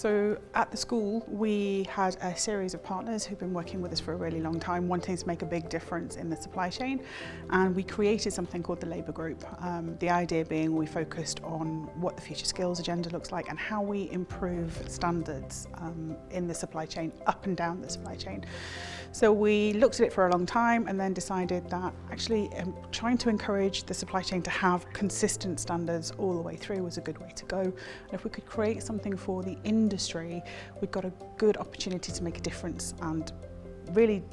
So at the school, we had a series of partners who've been working with us for a really long time, wanting to make a big difference in the supply chain. And we created something called the Labour Group. The idea being we focused on what the future skills agenda looks like and how we improve standards in the supply chain, up and down the supply chain. So we looked at it for a long time and then decided that actually trying to encourage the supply chain to have consistent standards all the way through was a good way to go. And if we could create something for the industry, we've got a good opportunity to make a difference and really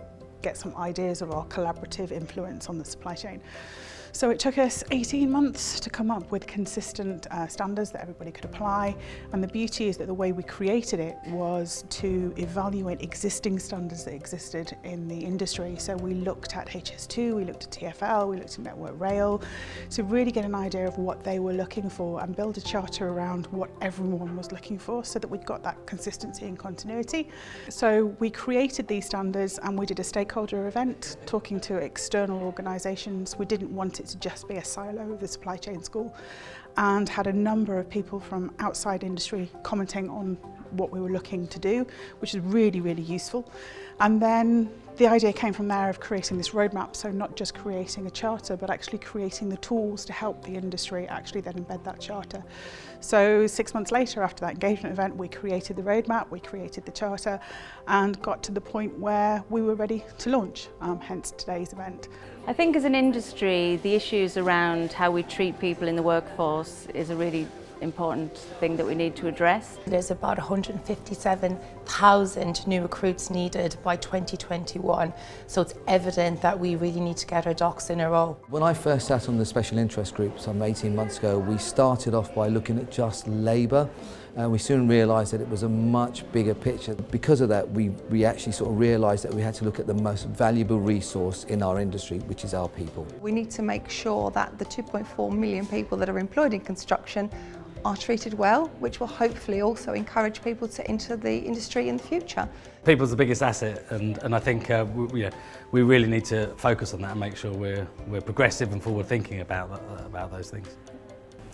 get some ideas of our collaborative influence on the supply chain. So it took us 18 months to come up with consistent standards that everybody could apply, and the beauty is that the way we created it was to evaluate existing standards that existed in the industry. So we looked at HS2, we looked at TfL, we looked at Network Rail to really get an idea of what they were looking for and build a charter around what everyone was looking for so that we got that consistency and continuity. So we created these standards and we did a stakeholder event talking to external organisations. We didn't want it to just be a silo of the supply chain school, and had a number of people from outside industry commenting on what we were looking to do, which is really, really useful. And then the idea came from there of creating this roadmap, so not just creating a charter, but actually creating the tools to help the industry actually then embed that charter. So 6 months later, after that engagement event, we created the roadmap, we created the charter, and got to the point where we were ready to launch, hence today's event. I think as an industry, the issues around how we treat people in the workforce is a really important thing that we need to address. There's about 157,000 new recruits needed by 2021, so it's evident that we really need to get our ducks in a row. When I first sat on the special interest group some 18 months ago, we started off by looking at just labour, and we soon realised that it was a much bigger picture. Because of that, we actually sort of realised that we had to look at the most valuable resource in our industry, which is our people. We need to make sure that the 2.4 million people that are employed in construction are treated well, which will hopefully also encourage people to enter the industry in the future. People's the biggest asset, and I think we really need to focus on that and make sure we're progressive and forward-thinking about those things.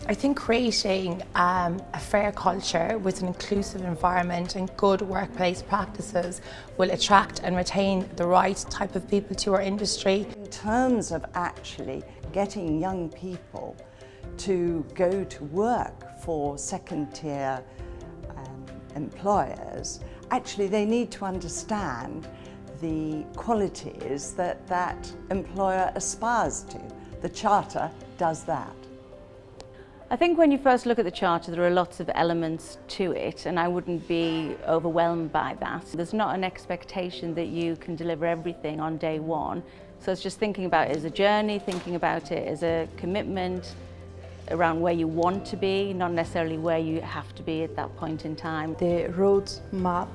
I think creating a fair culture with an inclusive environment and good workplace practices will attract and retain the right type of people to our industry. In terms of actually getting young people to go to work for second-tier employers, actually they need to understand the qualities that that employer aspires to. The Charter does that. I think when you first look at the Charter, there are lots of elements to it, and I wouldn't be overwhelmed by that. There's not an expectation that you can deliver everything on day one, so it's just thinking about it as a journey, thinking about it as a commitment around where you want to be, not necessarily where you have to be at that point in time. The roadmap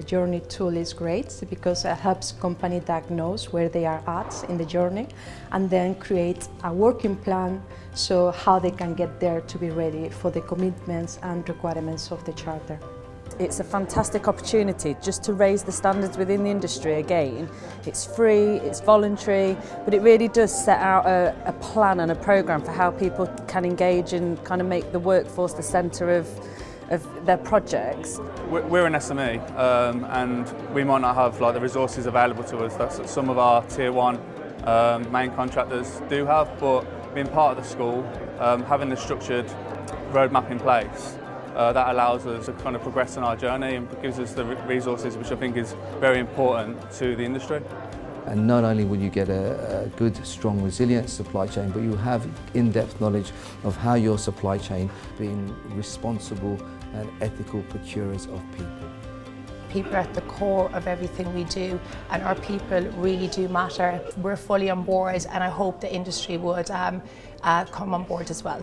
journey tool is great because it helps company diagnose where they are at in the journey and then create a working plan so how they can get there to be ready for the commitments and requirements of the Charter. It's a fantastic opportunity just to raise the standards within the industry again. It's free, it's voluntary, but it really does set out a plan and a programme for how people can engage and kind of make the workforce the centre of their projects. We're an SME and we might not have the resources available to us that some of our Tier 1 main contractors do have, but being part of the school, having the structured roadmap in place, that allows us to kind of progress in our journey and gives us the resources which I think is very important to the industry. And not only will you get a good, strong, resilient supply chain, but you'll have in-depth knowledge of how your supply chain being responsible and ethical procurers of people. People are at the core of everything we do, and our people really do matter. We're fully on board, and I hope the industry would come on board as well.